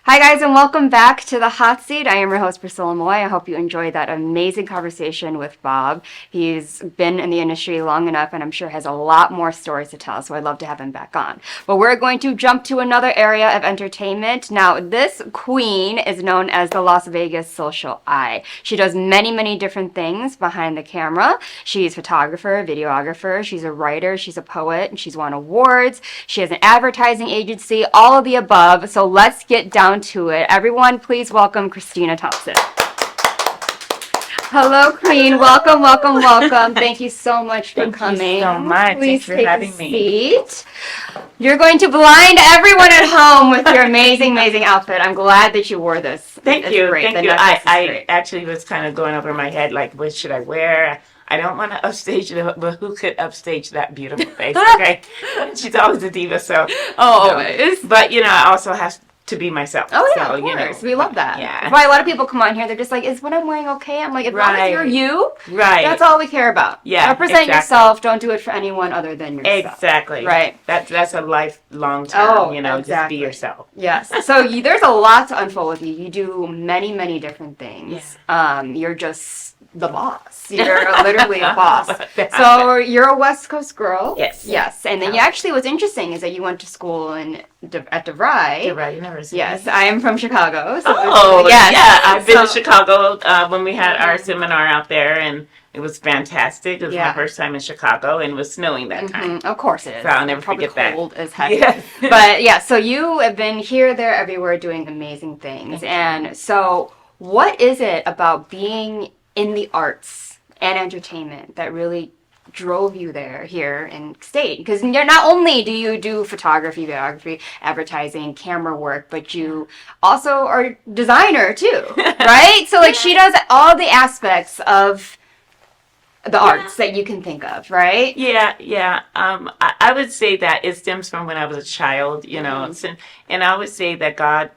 Hi, guys, and welcome back to the Hot Seat. I am your host, Priscilla. I hope you enjoyed that amazing conversation with Bob. He's been in the industry long enough and I'm sure has a lot more stories to tell, so I'd love to have him back on. But we're going to jump to another area of entertainment. Now, this queen is known as the Las Vegas Social Eye. She does many, many different things behind the camera. She's a photographer, videographer, she's a writer, she's a poet, and she's won awards. She has an advertising agency, all of the above. So let's get down to it. Everyone, please welcome Christina Thompson. Hello, Queen. Welcome, welcome, welcome. Thank you so much for coming. Thank you so much. Please Thanks for take having a me. seat. You're going to blind everyone at home with your amazing, amazing outfit. I'm glad that you wore this. Thank It's you. great. Thank The you. necklace is I great. actually was kind of going over my head, like, what should I wear? I don't want to upstage it, but who could upstage that beautiful face? Okay. She's always a diva, so. Oh, no. always. But, I also have to be myself. Oh, yeah, so, of course. We love that. Yeah. That's why a lot of people come on here. They're just like, is what I'm wearing okay? I'm like, as long as you're you, Right. that's all we care about. Yeah, Represent exactly. yourself. Don't do it for anyone other than yourself. Exactly. Right. That's a lifelong term, exactly. just be yourself. Yes. So there's a lot to unfold with you. You do many, many different things. Yeah. You're just the boss. You're literally a boss. So you're a West Coast girl. Yes. Yes. And then you actually, what's interesting is that you went to school at DeVry. DeVry University. Yes. I am from Chicago. So yes. Yeah. I've been to Chicago when we had our seminar out there, and it was fantastic. It was my first time in Chicago, and it was snowing that time. Of course it is. So I'll never probably forget that. Cold as heck. Yes. But yeah, so you have been here, there, everywhere doing amazing things. And so what is it about being in the arts and entertainment that really drove you here in state? Because not only do you do photography, videography, advertising, camera work, but you also are a designer too, right? So she does all the aspects of the arts that you can think of, right? Yeah. I would say that it stems from when I was a child, and I would say that God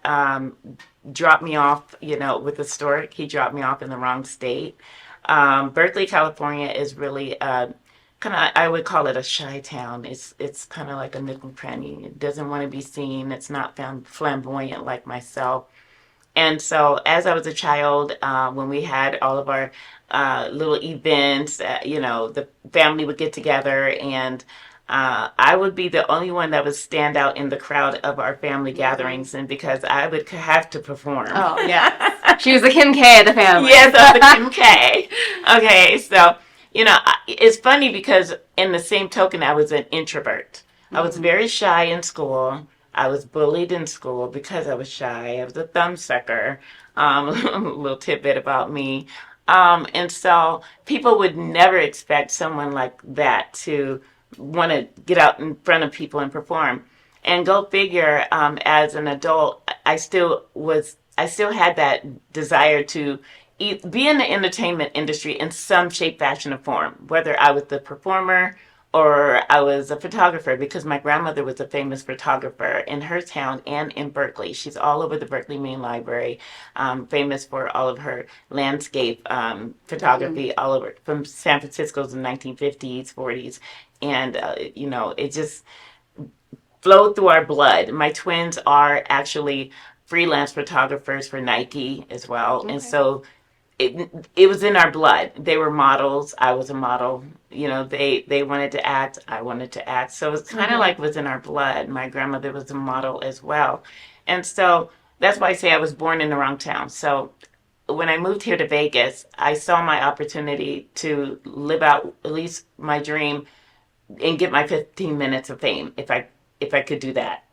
dropped me off, with historic. He dropped me off in the wrong state. Berkeley, California is really I would call it a shy town. It's kind of like a nook and cranny. It doesn't want to be seen. It's not flamboyant like myself. And so as I was a child, when we had all of our little events, the family would get together, and I would be the only one that would stand out in the crowd of our family gatherings, and because I would have to perform. Oh, yeah. She was the Kim K of the family. Yes, I was the Kim K. Okay, so, it's funny because in the same token, I was an introvert. I was very shy in school. I was bullied in school because I was shy. I was a thumbsucker. A little tidbit about me. And so people would never expect someone like that to want to get out in front of people and perform. And go figure, as an adult, I still had that desire to be in the entertainment industry in some shape, fashion, or form, whether I was the performer or I was a photographer, because my grandmother was a famous photographer in her town and in Berkeley. She's all over the Berkeley Main Library, famous for all of her landscape photography, all over from San Francisco's in the 1950s, 40s. And, it just flowed through our blood. My twins are actually freelance photographers for Nike as well. Okay. And so it was in our blood. They were models. I was a model. They wanted to act. I wanted to act. So it was kind of like it was in our blood. My grandmother was a model as well. And so that's why I say I was born in the wrong town. So when I moved here to Vegas, I saw my opportunity to live out at least my dream and get my 15 minutes of fame if I could do that,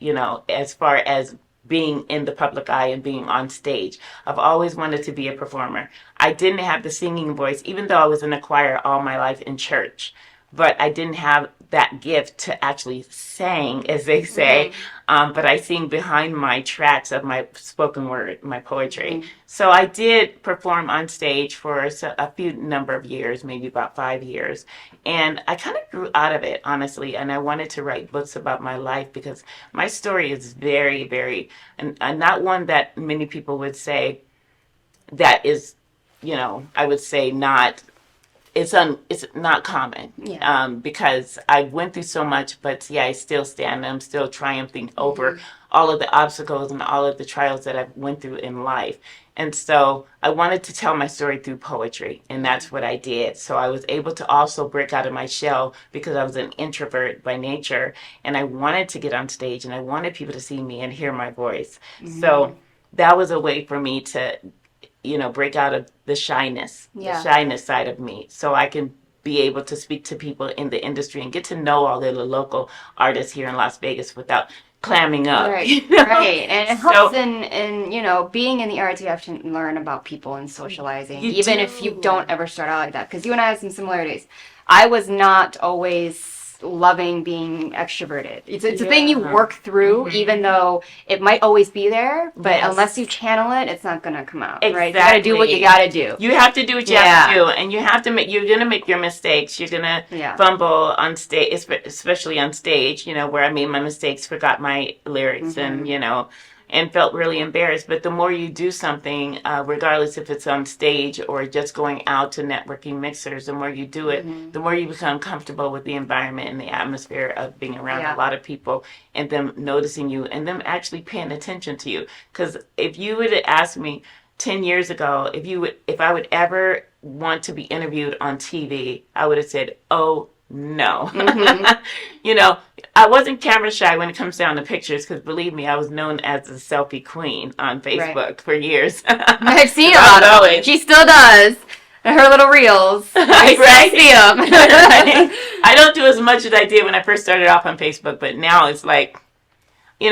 as far as being in the public eye and being on stage. I've always wanted to be a performer. I didn't have the singing voice, even though I was in a choir all my life in church. But I didn't have that gift to actually sing, as they say. But I sing behind my tracks of my spoken word, my poetry. So I did perform on stage for a few number of years, maybe about 5 years. And I kind of grew out of it, honestly. And I wanted to write books about my life because my story is very, very, and not one that many people would say that is, I would say not it's not common. Yeah. Because I went through so much, but yeah, I still stand. I'm still triumphing over all of the obstacles and all of the trials that I went through in life. And so I wanted to tell my story through poetry, and that's what I did. So I was able to also break out of my shell because I was an introvert by nature, and I wanted to get on stage, and I wanted people to see me and hear my voice. So that was a way for me to, break out of the shyness side of me, so I can be able to speak to people in the industry and get to know all the local artists here in Las Vegas without clamming up. Right, right. And it helps in being in the arts, you have to learn about people and socializing, even if you don't ever start out like that. Because you and I have some similarities. I was not always loving being extroverted. It's a thing you work through, even though it might always be there, but unless you channel it, it's not going to come out, right? You got to do what you got to do. You have to do what you have to do, and you have to you're going to make your mistakes. You're going to fumble on stage, especially on stage, where I made my mistakes, forgot my lyrics, and felt really embarrassed. But the more you do something, regardless if it's on stage or just going out to networking mixers, the more you do it, the more you become comfortable with the environment and the atmosphere of being around a lot of people and them noticing you and them actually paying attention to you. Because if you would have asked me 10 years ago if I would ever want to be interviewed on TV, I would have said, oh, no. I wasn't camera shy when it comes down to pictures, because believe me, I was known as the selfie queen on Facebook for years. I've seen a lot of them. She still does. Her little reels. I see them. I don't do as much as I did when I first started off on Facebook, but now it's like, so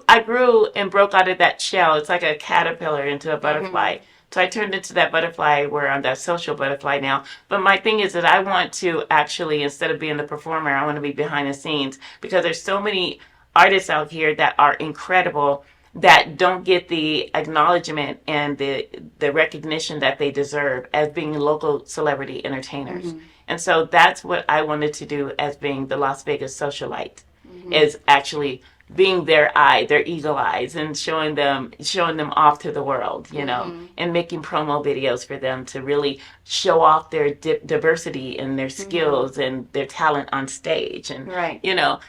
I grew and broke out of that shell. It's like a caterpillar into a butterfly. So I turned into that butterfly where I'm that social butterfly now. But my thing is that I want to actually, instead of being the performer, I want to be behind the scenes, because there's so many artists out here that are incredible that don't get the acknowledgement and the recognition that they deserve as being local celebrity entertainers. And so that's what I wanted to do as being the Las Vegas socialite, is actually being their eye, their eagle eyes, and showing them off to the world, and making promo videos for them to really show off their diversity and their skills and their talent on stage. And,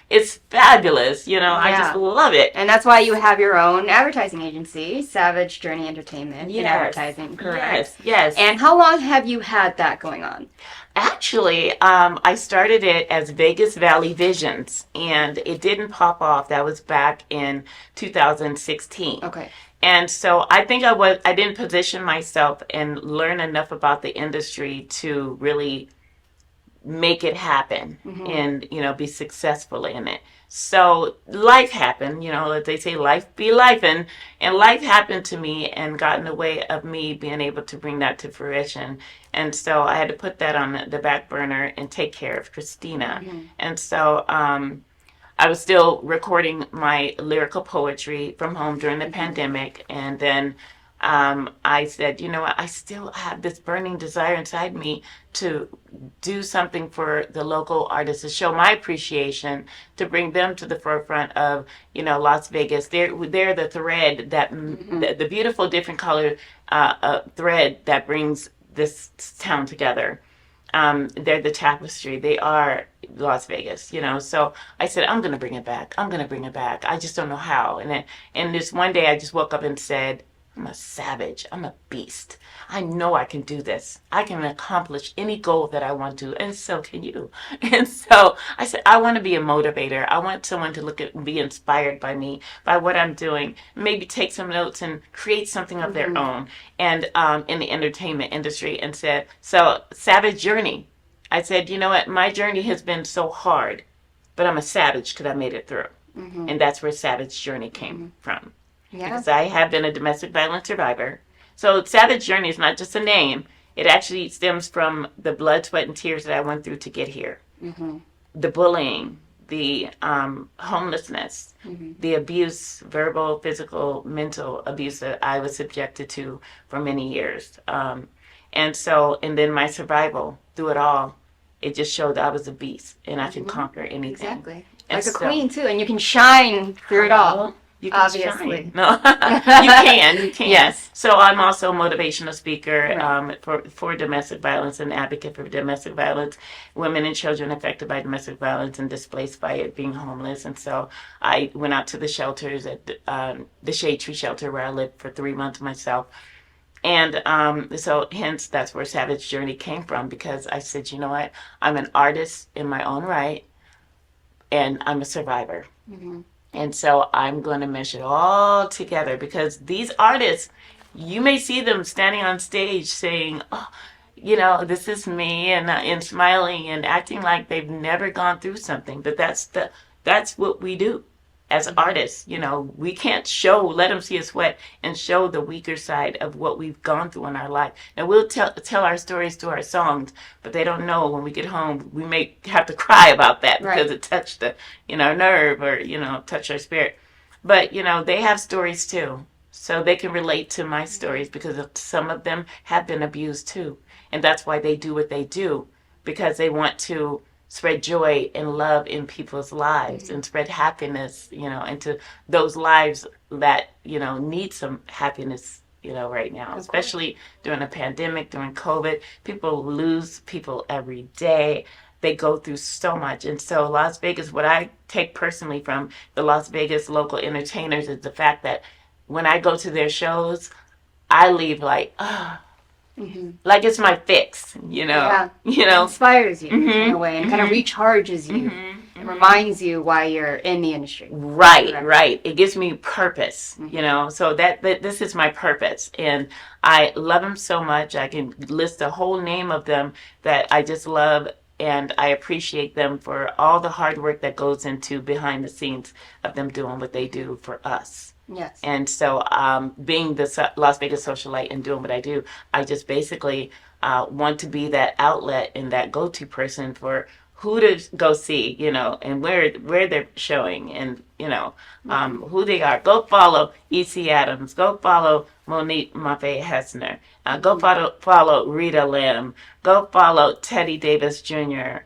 it's fabulous. I just love it. And that's why you have your own advertising agency, Savage Journey Entertainment in advertising, correct? Yes. And how long have you had that going on? Actually, I started it as Vegas Valley Visions, and it didn't pop off. That was back in 2016. Okay. And so I think I didn't position myself and learn enough about the industry to really make it happen and, be successful in it. So life happened, as they say, life be life. And life happened to me and got in the way of me being able to bring that to fruition. And so I had to put that on the back burner and take care of Christina. And so I was still recording my lyrical poetry from home during the pandemic. And then I said, I still have this burning desire inside me to do something for the local artists, to show my appreciation, to bring them to the forefront of, Las Vegas. They're the thread that, the beautiful different color thread that brings this town together. They're the tapestry. They are Las Vegas, So I said, I'm going to bring it back. I just don't know how. And this one day I just woke up and said, I'm a savage. I'm a beast. I know I can do this. I can accomplish any goal that I want to, and so can you. And so I said, I want to be a motivator. I want someone to look at and be inspired by me, by what I'm doing, maybe take some notes and create something of their own, and in the entertainment industry. And said, so Savage Journey. I said, you know what? My journey has been so hard, but I'm a savage because I made it through. And that's where Savage Journey came from. Yeah. Because I have been a domestic violence survivor. So Savage Journey is not just a name. It actually stems from the blood, sweat, and tears that I went through to get here. The bullying, the homelessness, the abuse, verbal, physical, mental abuse that I was subjected to for many years. And then my survival through it all, it just showed that I was a beast and I can conquer anything. Exactly. Like a queen, too, and you can shine through it all. You can Obviously. shine. No, you can. Yes. So I'm also a motivational speaker Right. for domestic violence and advocate for domestic violence, women and children affected by domestic violence and displaced by it, being homeless. And so I went out to the shelters at the Shade Tree Shelter where I lived for 3 months myself. And so hence that's where Savage Journey came from, because I said, you know what, I'm an artist in my own right and I'm a survivor. Mm-hmm. And so I'm going to mesh it all together, because these artists, you may see them standing on stage saying, oh, this is me, and smiling and acting like they've never gone through something. But that's what we do as artists. We can't let them see us sweat and show the weaker side of what we've gone through in our life. And we'll tell our stories through our songs, but they don't know when we get home we may have to cry about that because it touched our nerve, or touch our spirit. But they have stories too, so they can relate to my stories, because some of them have been abused too, and that's why they do what they do, because they want to spread joy and love in people's lives and spread happiness, into those lives that, need some happiness, right now, especially during a pandemic, during COVID. People lose people every day. They go through so much. And so Las Vegas, what I take personally from the Las Vegas local entertainers is the fact that when I go to their shows, I leave like, like it's my fix, Yeah. It inspires you in a way, and kind of recharges you, and reminds you why you're in the industry. Right. It gives me purpose, so that this is my purpose, and I love them so much. I can list a whole name of them that I just love, and I appreciate them for all the hard work that goes into behind the scenes of them doing what they do for us. Yes. And so being the Las Vegas socialite and doing what I do, I just basically want to be that outlet and that go-to person for who to go see, and where they're showing, and, who they are. Go follow E.C. Adams. Go follow Monique Maffei Hessner. Go follow Rita Lim. Go follow Teddy Davis Jr.,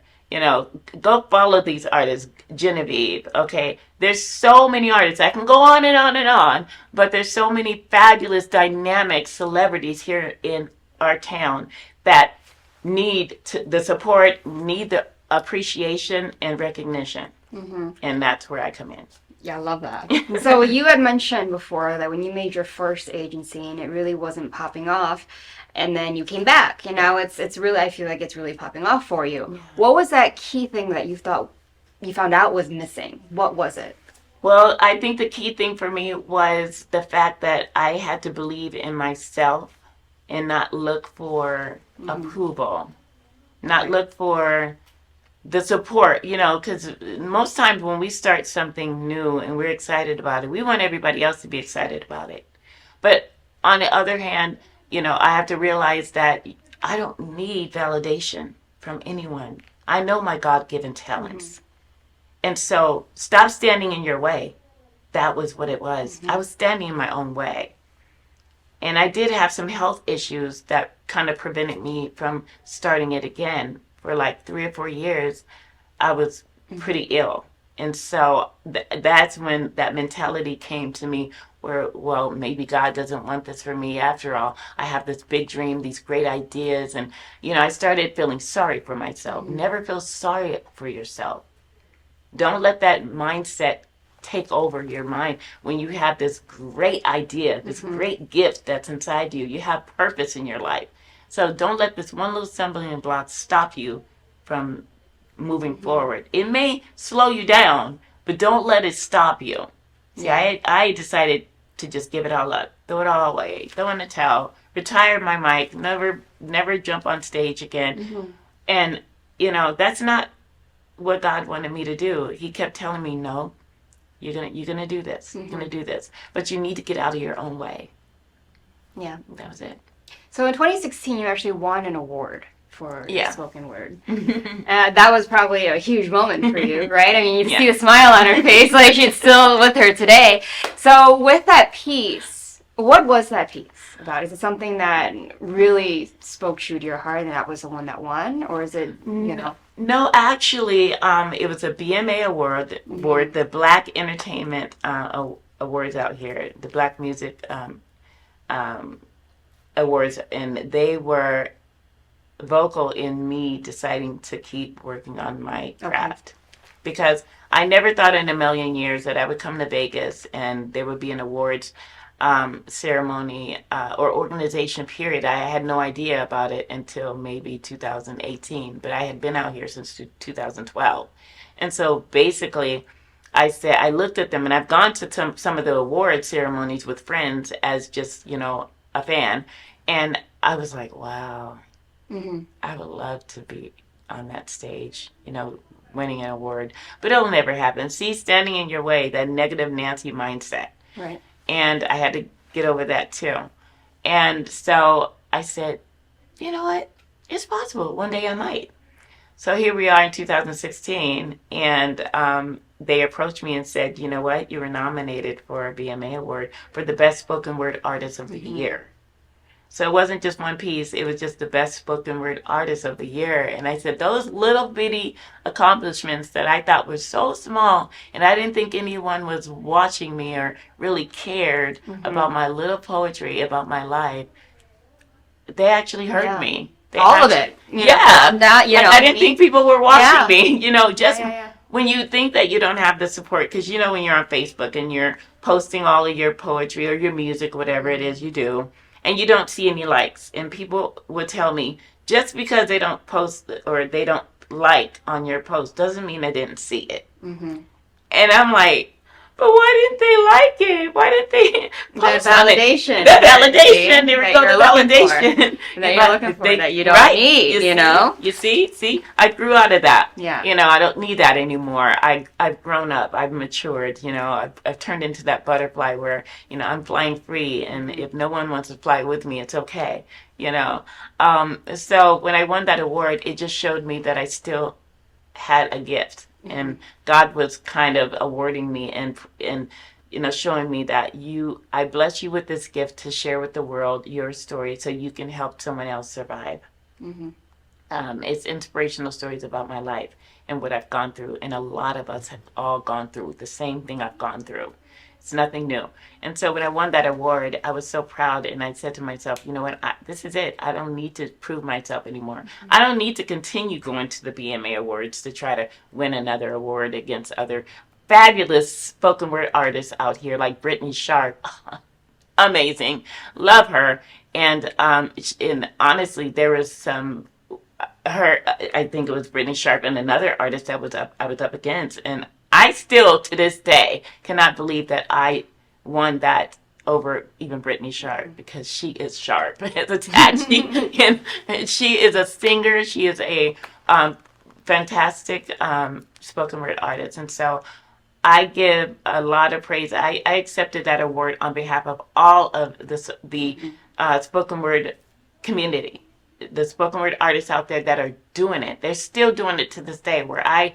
go follow these artists, Genevieve, okay? There's so many artists. I can go on and on and on, but there's so many fabulous, dynamic celebrities here in our town that need the support, need the appreciation and recognition. And that's where I come in. Yeah, I love that. So you had mentioned before that when you made your first agency and it really wasn't popping off, and then you came back, it's really, I feel like it's really popping off for you. Yeah. What was that key thing that you thought you found out was missing? What was it? Well, I think the key thing for me was the fact that I had to believe in myself and not look for approval, not look for the support, because most times when we start something new and we're excited about it, we want everybody else to be excited about it. But on the other hand, I have to realize that I don't need validation from anyone. I know my God-given talents. And so stop standing in your way. That was what it was. I was standing in my own way. And I did have some health issues that kind of prevented me from starting it again. For like 3 or 4 years, I was pretty ill. And so that's when that mentality came to me where, well, maybe God doesn't want this for me after all. I have this big dream, these great ideas. And, I started feeling sorry for myself. Never feel sorry for yourself. Don't let that mindset take over your mind when you have this great idea, this great gift that's inside you. You have purpose in your life. So don't let this one little stumbling block stop you from moving forward. It may slow you down, but don't let it stop you. See, I decided to just give it all up, throw it all away, throw in the towel, retire my mic, never jump on stage again. And, that's not what God wanted me to do. He kept telling me, no, you're gonna do this. You're gonna do this. But you need to get out of your own way. Yeah. That was it. So in 2016, you actually won an award for spoken word. That was probably a huge moment for you, right? I mean, you see the smile on her face, like she's still with her today. So with that piece, what was that piece about? Is it something that really spoke true to your heart and that was the one that won? Or is it, No, actually, it was a BMA award, the Black Entertainment awards out here, the Black Music um, Awards, and they were vocal in me deciding to keep working on my craft. Because I never thought in a million years that I would come to Vegas and there would be an awards ceremony or organization period. I had no idea about it until maybe 2018, but I had been out here since 2012. And so basically, I looked at them, and I've gone to some of the award ceremonies with friends as just, a fan. And I was like, wow, I would love to be on that stage, winning an award. But it'll never happen. See, standing in your way, that negative Nancy mindset. Right. And I had to get over that too. And so I said, you know what? It's possible. One day I might. So here we are in 2016, and they approached me and said, you know what? You were nominated for a BMA award for the Best Spoken Word Artist of the Year. So it wasn't just one piece. It was just the Best Spoken Word Artist of the Year. And I said, those little bitty accomplishments that I thought were so small, and I didn't think anyone was watching me or really cared about my little poetry, about my life, they actually hurt me. All of it. Yeah. Not, I didn't think people were watching me, just Yeah. when you think that you don't have the support, because when you're on Facebook and you're posting all of your poetry or your music, whatever it is you do, and you don't see any likes, and people would tell me, just because they don't post or they don't like on your post doesn't mean I didn't see it. And I'm like, but why didn't they like it? Why didn't they post validation. The validation. There we go, the validation. That you're looking for, that you don't need, You see? I grew out of that. Yeah. I don't need that anymore. I've grown up. I've matured. I've turned into that butterfly where, I'm flying free. And if no one wants to fly with me, it's okay. So when I won that award, it just showed me that I still had a gift. And God was kind of awarding me and showing me that I bless you with this gift to share with the world your story so you can help someone else survive. It's inspirational stories about my life and what I've gone through. And a lot of us have all gone through the same thing I've gone through. It's nothing new. And so when I won that award, I was so proud, and I said to myself, you know what, this is it. I don't need to prove myself anymore. I don't need to continue going to the BMA Awards to try to win another award against other fabulous spoken word artists out here like Brittany Sharp. Amazing. Love her. And honestly, there was I think it was Brittany Sharp and another artist that I was up against, and I still, to this day, cannot believe that I won that over even Brittany Sharp, because she is sharp as a tattoo. And she is a singer. She is a fantastic spoken word artist. And so I give a lot of praise. I accepted that award on behalf of all of the spoken word community, the spoken word artists out there that are doing it. They're still doing it to this day, where I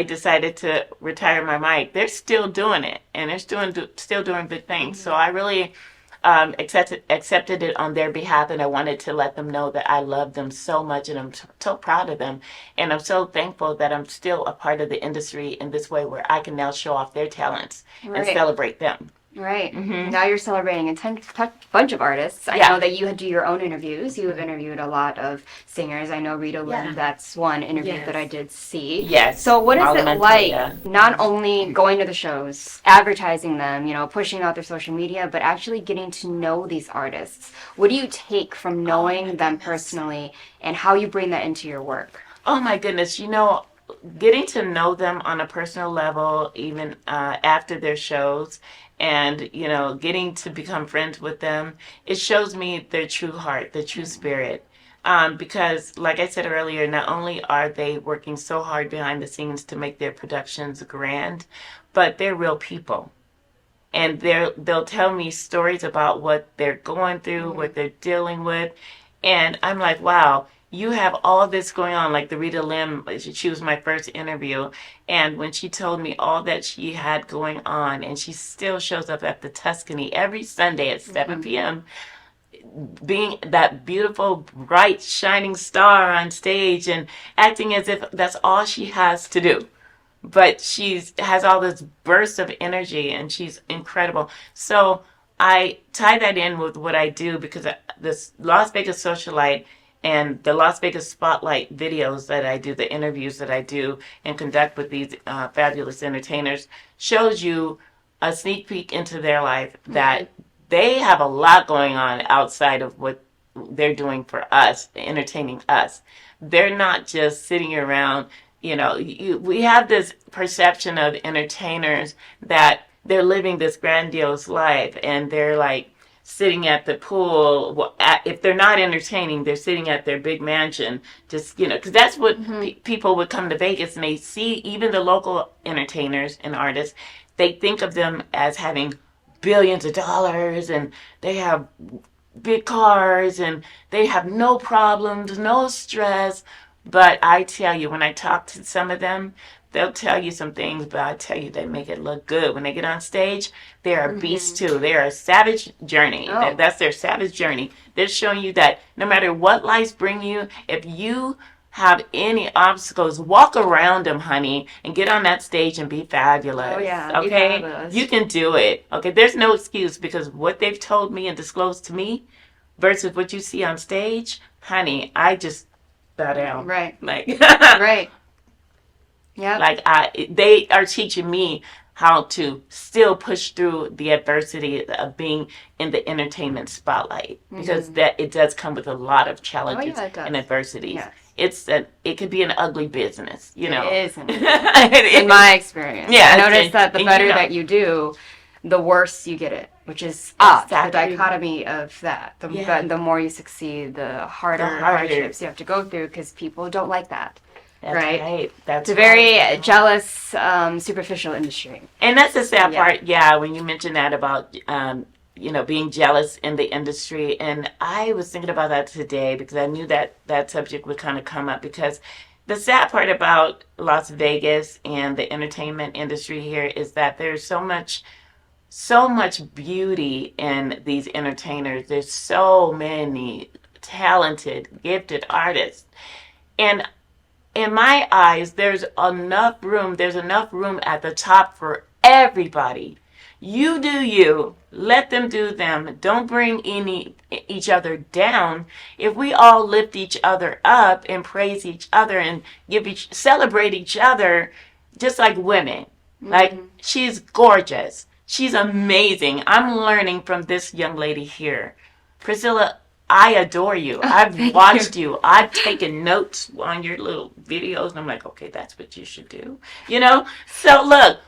decided to retire my mic. They're still doing it, and they're still doing good things. So I really accepted it on their behalf, and I wanted to let them know that I love them so much, and I'm so proud of them. And I'm so thankful that I'm still a part of the industry in this way, where I can now show off their talents and celebrate them. Right. Now you're celebrating a bunch of artists. I know that you do your own interviews. You have interviewed a lot of singers. I know Rita Lynn, that's one interview that I did see. Yes. So what is it like not only going to the shows, advertising them, pushing out their social media, but actually getting to know these artists? What do you take from knowing them personally, and how you bring that into your work? Oh my goodness. Getting to know them on a personal level, even after their shows, and getting to become friends with them, it shows me their true heart, their true spirit, because like I said earlier, not only are they working so hard behind the scenes to make their productions grand, but they're real people, and they'll tell me stories about what they're going through, what they're dealing with, and I'm like, wow. You have all this going on, like the Rita Lim, she was my first interview, and when she told me all that she had going on, and she still shows up at the Tuscany every Sunday at 7 p.m., being that beautiful, bright, shining star on stage and acting as if that's all she has to do. but she's has all this burst of energy, and she's incredible. So I tie that in with what I do, because this Las Vegas Socialite and the Las Vegas Spotlight videos that I do, the interviews that I do and conduct with these fabulous entertainers, shows you a sneak peek into their life, that they have a lot going on outside of what they're doing for us, entertaining us. They're not just sitting around. We have this perception of entertainers that they're living this grandiose life, and they're like sitting at the pool. Well, if they're not entertaining, they're sitting at their big mansion, just, because that's what people would come to Vegas, and they see even the local entertainers and artists. They think of them as having billions of dollars, and they have big cars, and they have no problems, no stress. But I tell you, when I talk to some of them, they'll tell you some things, but I tell you, they make it look good. When they get on stage, they're a beast too. They're a savage journey. Oh. That's their savage journey. They're showing you that no matter what life bring you, if you have any obstacles, walk around them, honey, and get on that stage and be fabulous. Oh, yeah. Okay? Be fabulous. You can do it. Okay? There's no excuse, because what they've told me and disclosed to me versus what you see on stage, honey, I just bow down. Right. Like, Right. Yeah. like they are teaching me how to still push through the adversity of being in the entertainment spotlight, because that it does come with a lot of challenges it does. and adversities. Yes. It could be an ugly business, It know. isn't. In my experience. Yeah, I noticed that the and better that you do, the worse you get it, which is odd. The dichotomy of that. The more you succeed, the harder hardships you have to go through, because people don't like that. That's right. That's it's a very jealous, superficial industry. And that's the sad part, when you mentioned that about, being jealous in the industry. And I was thinking about that today, because I knew that that subject would kind of come up, because the sad part about Las Vegas and the entertainment industry here is that there's so much beauty in these entertainers. There's so many talented, gifted artists. And in my eyes, there's enough room at the top for everybody. You do you. Let them do them. Don't bring each other down. If we all lift each other up and praise each other and celebrate each other, just like women. Like, she's gorgeous. She's amazing. I'm learning from this young lady here. Priscilla, I adore you. I've watched you. I've taken notes on your little videos, and I'm like, okay, that's what you should do. So look,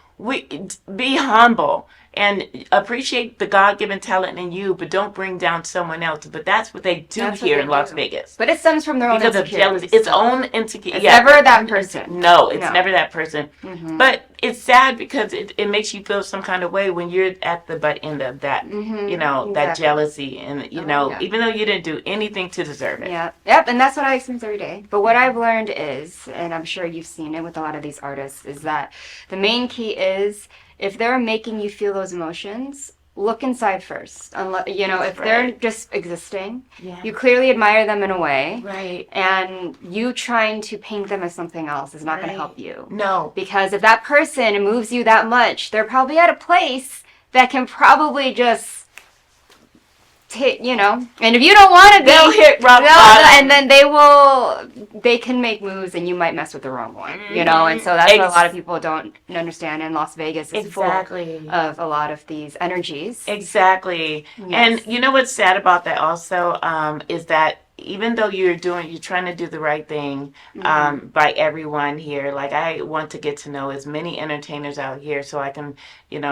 be humble and appreciate the God-given talent in you, but don't bring down someone else. But that's what they do here in Las Vegas. But it stems from their own insecurities. Because of jealousy. Its own insecurity. It's never that person. No, it's never that person. But it's sad, because it makes you feel some kind of way when you're at the butt end of that, that jealousy. And, even though you didn't do anything to deserve it. Yeah. Yep, and that's what I experience every day. But what I've learned is, and I'm sure you've seen it with a lot of these artists, is that the main key is, if they're making you feel those emotions, look inside first. If they're just existing, you clearly admire them in a way. Right. And you trying to paint them as something else is not going to help you. No. Because if that person moves you that much, they're probably at a place that can probably just, and if you don't want to be, they'll hit rock bottom. And then they can make moves, and you might mess with the wrong one, and so that's what a lot of people don't understand. And Las Vegas is full of a lot of these energies. Exactly. Yes. And you know what's sad about that also, is that even though you're trying to do the right thing by everyone here. Like, I want to get to know as many entertainers out here so I can,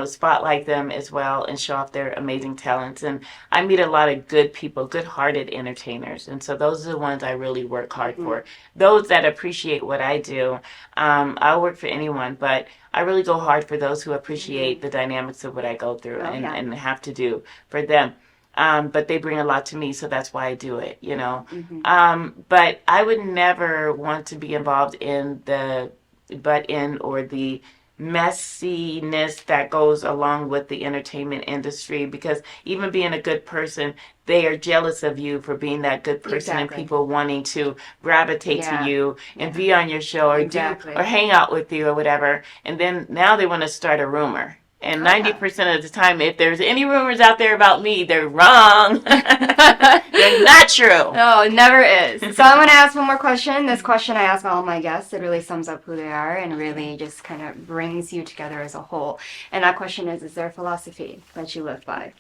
spotlight them as well and show off their amazing talents. And I meet a lot of good people, good-hearted entertainers. And so those are the ones I really work hard for. Those that appreciate what I do. I'll work for anyone, but I really go hard for those who appreciate the dynamics of what I go through and have to do for them. But they bring a lot to me, so that's why I do it, But I would never want to be involved in the butt-in or the messiness that goes along with the entertainment industry, because even being a good person, they are jealous of you for being that good person, Exactly. and people wanting to gravitate Yeah. to you and Yeah. be on your show or Exactly. do or hang out with you or whatever. And then now they want to start a rumor. And Oh, yeah. 90% of the time, if there's any rumors out there about me, they're wrong. They're not true. No, it never is. So I'm going to ask one more question. This question I ask all my guests. It really sums up who they are and really just kind of brings you together as a whole. And that question is there a philosophy that you live by?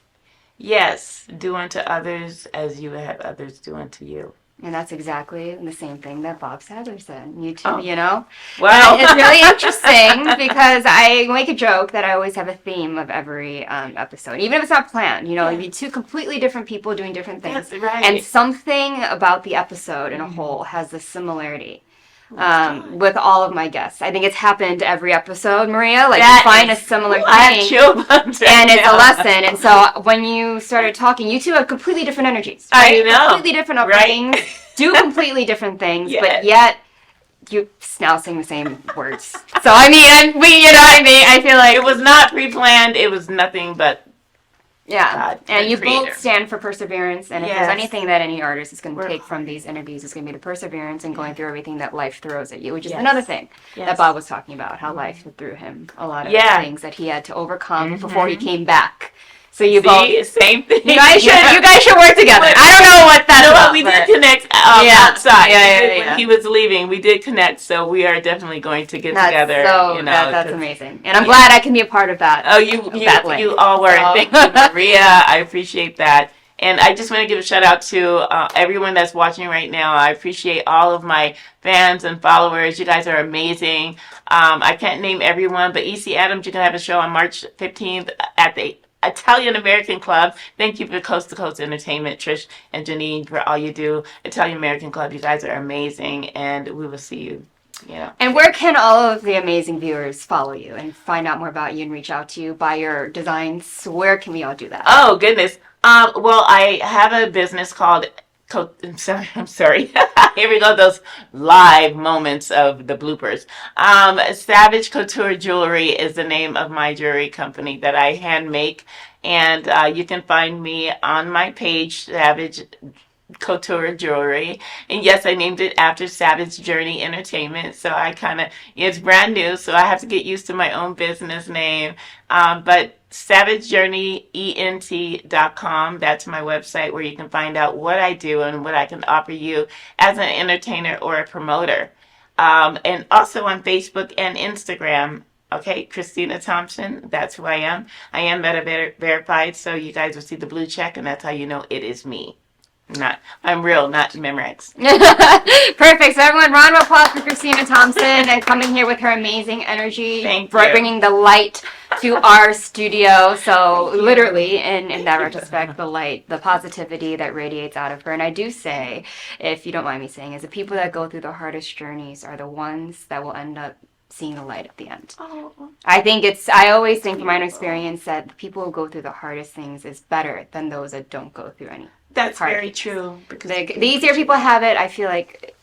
Yes, do unto others as you would have others do unto you. And that's exactly the same thing that Bob Sadler said. You too, Oh. you know? Wow. And it's really interesting because I make a joke that I always have a theme of every episode, even if it's not planned. You know, it'd be two completely different people doing different things. That's right. And something about the episode in a whole has a similarity. With all of my guests. I think it's happened every episode, Maria. Like, you find a similar I have thing. chill bumps right And it's now. a lesson. And so when you started talking, you two have completely different energies. I Right? know. Completely different upbringings. Right. Do completely different things, Yes. but yet you now sing the same words. So I mean, you know what I mean? I feel like It was not pre-planned. It was nothing but yeah. God, And the you creator. both stand for perseverance. And if Yes. there's anything that any artist is going to We're- take from these interviews, it's going to be the perseverance and going through everything that life throws at you, which is Yes. another thing Yes. that Bob was talking about, how life threw him a lot of Yeah. things that he had to overcome before he came back. So you See, both. same thing. You guys should work together. I don't know what that's You know what? about, We but- did connect Yeah. outside. Yeah. When he was leaving, we did connect. So we are definitely going to get together. So you know, that's 'cause- amazing, and I'm glad I can be a part of that. Oh, you all were. So- Thank you, Maria. I appreciate that. And I just want to give a shout out to everyone that's watching right now. I appreciate all of my fans and followers. You guys are amazing. I can't name everyone, but EC Adams, you're going to have a show on March 15th at the Italian American Club. Thank you for Coast to Coast Entertainment, Trish and Janine, for all you do. Italian American Club, you guys are amazing, and we will see you. You know. And where can all of the amazing viewers follow you and find out more about you and reach out to you, buy your designs? Where can we all do that? Oh, goodness. Well, I have a business called I'm sorry. Here we go, those live moments of the bloopers. Savage Couture Jewelry is the name of my jewelry company that I hand make. And you can find me on my page, Savage Couture Jewelry. And yes, I named it after Savage Journey Entertainment. So I it's brand new, so I have to get used to my own business name. But SavageJourneyEnt.com, that's my website where you can find out what I do and what I can offer you as an entertainer or a promoter. And also on Facebook and Instagram. Okay, Christina Thompson, that's who I am. I am Meta verified, so you guys will see the blue check, and that's how you know it is me. I'm real, not Memorex. Perfect. So everyone, round of applause for Christina Thompson and coming here with her amazing energy. Thank for you. bringing the light to our studio. So literally, in that retrospect, the light, the positivity that radiates out of her. And I do say, if you don't mind me saying, is the people that go through the hardest journeys are the ones that will end up seeing the light at the end. Oh. I always think from my own experience that the people who go through the hardest things is better than those that don't go through any. That's hard very things. true. Because The easier people have it, I feel like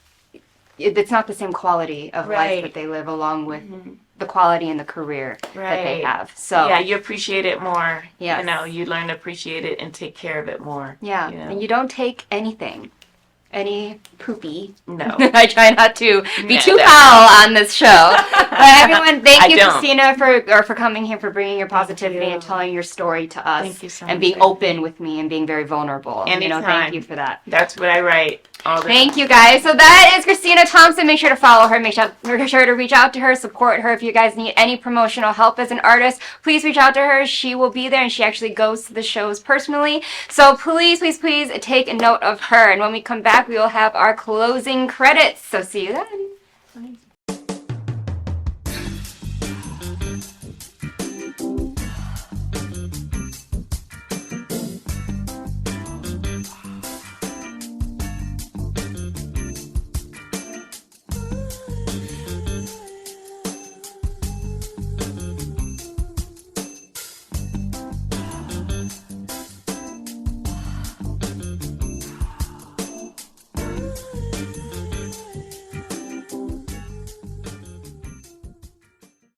it's not the same quality of Right. life that they live, along with the quality and the career that they Right. have. So yeah, you appreciate it more. Yes. You know, you learn to appreciate it and take care of it more. yeah, You know? and you don't take any poopy. No. I try not to be No, too no. foul on this show. But everyone, thank I you, don't. Christina, for coming here, for bringing your positivity you. and telling your story to us, Thank you so and much. being open with me and being very vulnerable. You know, Anytime. thank you for that. That's what I write all the Thank time. you, guys. So that is Christina Thompson. Make sure to follow her. Make sure to reach out to her, support her. If you guys need any promotional help as an artist, please reach out to her. She will be there, and she actually goes to the shows personally. So please take a note of her. And when we come back, we will have our closing credits. So see you then.